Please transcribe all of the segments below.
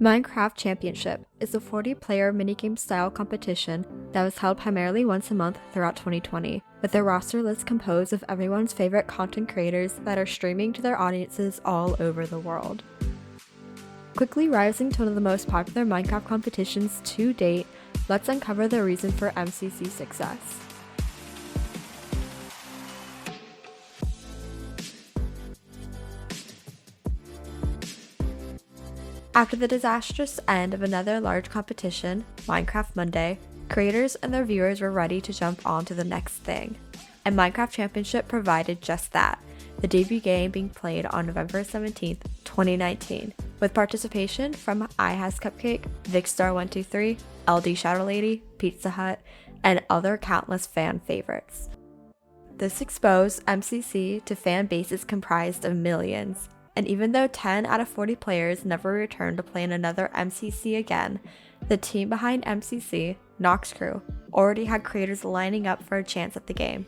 Minecraft Championship is a 40-player minigame-style competition that was held primarily once a month throughout 2020, with a roster list composed of everyone's favorite content creators that are streaming to their audiences all over the world. Quickly rising to one of the most popular Minecraft competitions to date, let's uncover the reason for MCC's success. After the disastrous end of another large competition, Minecraft Monday, creators and their viewers were ready to jump on to the next thing. And Minecraft Championship provided just that, the debut game being played on November 17, 2019, with participation from iHasCupcake, Vicstar123, LD Shadow Lady, Pizza Hut, and other countless fan favorites. This exposed MCC to fan bases comprised of millions. And even though 10 out of 40 players never returned to play in another MCC again, the team behind MCC, Noxcrew, already had creators lining up for a chance at the game.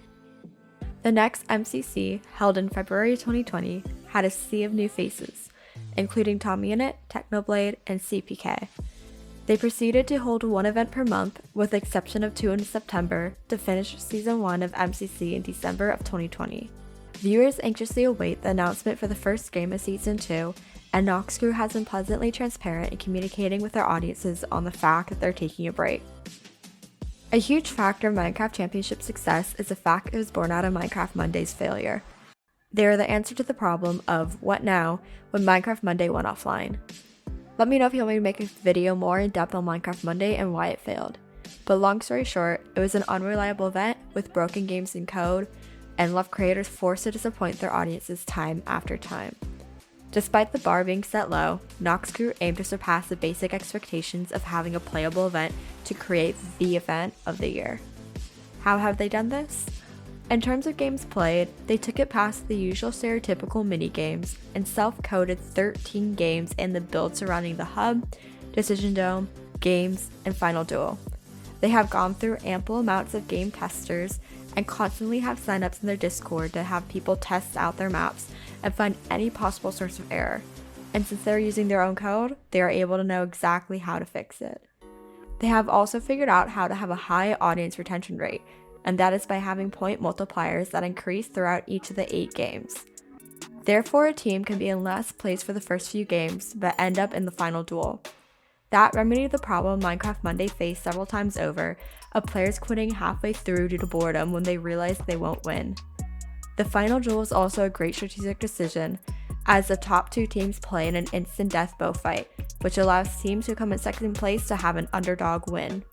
The next MCC, held in February 2020, had a sea of new faces, including TommyInnit, Technoblade, and CPK. They proceeded to hold one event per month, with the exception of 2 in September, to finish Season 1 of MCC in December of 2020. Viewers anxiously await the announcement for the first game of Season 2, and Noxcrew has been pleasantly transparent in communicating with their audiences on the fact that they're taking a break. A huge factor of Minecraft Championship's success is the fact it was born out of Minecraft Monday's failure. They are the answer to the problem of what now when Minecraft Monday went offline. Let me know if you want me to make a video more in depth on Minecraft Monday and why it failed. But long story short, it was an unreliable event with broken games and code, and left creators forced to disappoint their audiences time after time. Despite the bar being set low, Noxcrew aimed to surpass the basic expectations of having a playable event to create the event of the year. How have they done this? In terms of games played, they took it past the usual stereotypical mini-games and self-coded 13 games in the build surrounding the hub, Decision Dome, games, and Final Duel. They have gone through ample amounts of game testers and constantly have signups in their Discord to have people test out their maps and find any possible source of error. And since they're using their own code, they are able to know exactly how to fix it. They have also figured out how to have a high audience retention rate, and that is by having point multipliers that increase throughout each of the 8 games. Therefore, a team can be in last place for the first few games, but end up in the final duel. That remedied the problem Minecraft Monday faced several times over, of players quitting halfway through due to boredom when they realize they won't win. The final duel is also a great strategic decision, as the top 2 teams play in an instant death bow fight, which allows teams who come in second place to have an underdog win.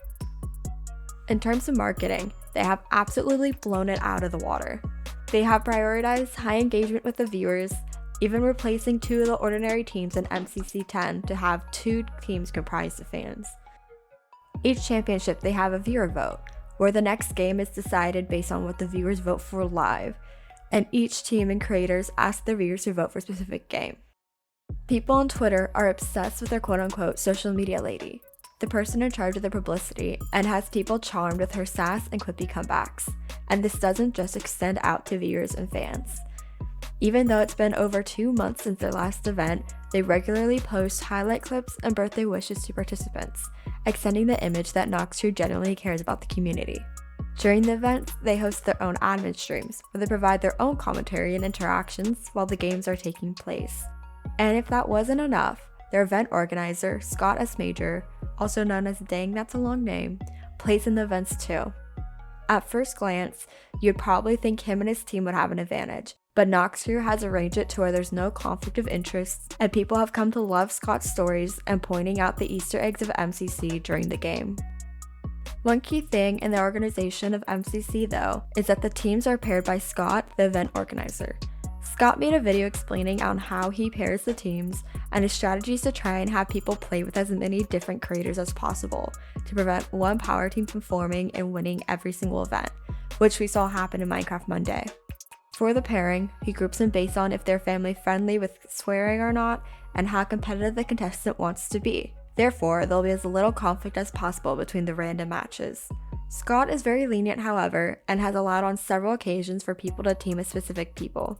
In terms of marketing, they have absolutely blown it out of the water. They have prioritized high engagement with the viewers, even replacing 2 of the ordinary teams in MCC 10 to have 2 teams comprised of fans. Each championship they have a viewer vote, where the next game is decided based on what the viewers vote for live, and each team and creators ask their viewers to vote for a specific game. People on Twitter are obsessed with their quote-unquote social media lady, the person in charge of their publicity, and has people charmed with her sass and quippy comebacks, and this doesn't just extend out to viewers and fans. Even though it's been over 2 months since their last event, they regularly post highlight clips and birthday wishes to participants, extending the image that Noxcrew genuinely cares about the community. During the events, they host their own admin streams, where they provide their own commentary and interactions while the games are taking place. And if that wasn't enough, their event organizer, Scott S. Major, also known as Dang That's a Long Name, plays in the events too. At first glance, you'd probably think him and his team would have an advantage, but Noxcrew has arranged it to where there's no conflict of interest, and people have come to love Scott's stories and pointing out the Easter eggs of MCC during the game. One key thing in the organization of MCC though, is that the teams are paired by Scott, the event organizer. Scott made a video explaining on how he pairs the teams and his strategies to try and have people play with as many different creators as possible to prevent one power team from forming and winning every single event, which we saw happen in Minecraft Monday. For the pairing, he groups them based on if they're family friendly with swearing or not, and how competitive the contestant wants to be. Therefore, there'll be as little conflict as possible between the random matches. Scott is very lenient, however, and has allowed on several occasions for people to team with specific people.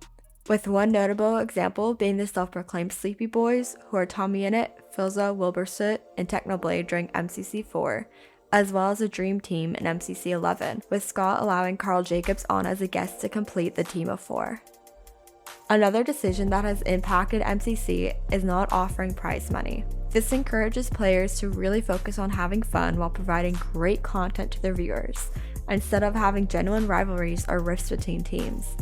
with one notable example being the self-proclaimed Sleepy Boys, who are TommyInnit, Filza, Wilbursoot, and Technoblade during MCC 4, as well as a Dream Team in MCC 11, with Scott allowing Carl Jacobs on as a guest to complete the team of 4. Another decision that has impacted MCC is not offering prize money. This encourages players to really focus on having fun while providing great content to their viewers, instead of having genuine rivalries or rifts between teams.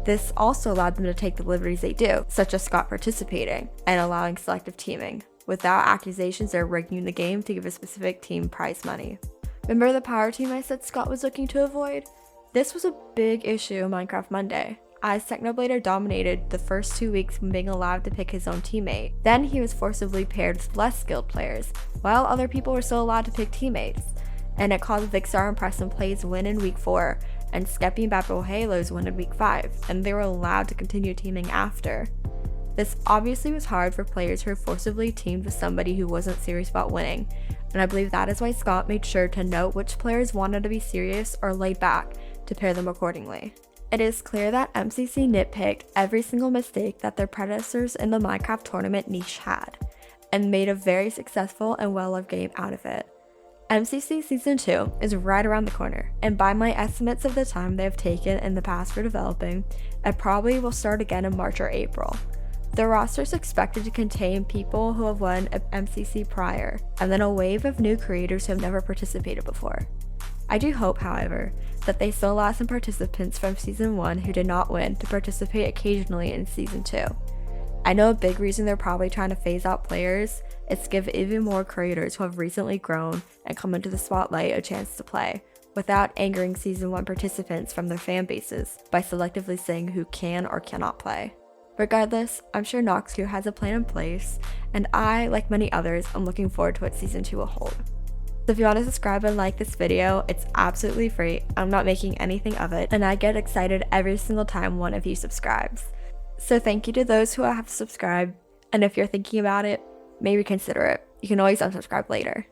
This also allowed them to take the liberties they do, such as Scott participating and allowing selective teaming, without accusations of rigging the game to give a specific team prize money. Remember the power team I said Scott was looking to avoid? This was a big issue in Minecraft Monday, as Technoblader dominated the first 2 weeks when being allowed to pick his own teammate. Then he was forcibly paired with less skilled players, while other people were still allowed to pick teammates, and it caused Vixar and Preston Plays win in week 4, and Skeppy and Babel Halos win in week 5, and they were allowed to continue teaming after. This obviously was hard for players who were forcibly teamed with somebody who wasn't serious about winning, and I believe that is why Scott made sure to note which players wanted to be serious or laid back to pair them accordingly. It is clear that MCC nitpicked every single mistake that their predecessors in the Minecraft tournament niche had, and made a very successful and well-loved game out of it. MCC Season 2 is right around the corner, and by my estimates of the time they have taken in the past for developing, it probably will start again in March or April. The roster is expected to contain people who have won a MCC prior, and then a wave of new creators who have never participated before. I do hope, however, that they still allow some participants from Season 1 who did not win to participate occasionally in Season 2. I know a big reason they're probably trying to phase out players is to give even more creators who have recently grown and come into the spotlight a chance to play, without angering Season 1 participants from their fan bases by selectively saying who can or cannot play. Regardless, I'm sure Noxcrew has a plan in place, and I, like many others, am looking forward to what Season 2 will hold. So if you want to subscribe and like this video, it's absolutely free. I'm not making anything of it, and I get excited every single time one of you subscribes. So thank you to those who have subscribed, and if you're thinking about it, maybe consider it. You can always unsubscribe later.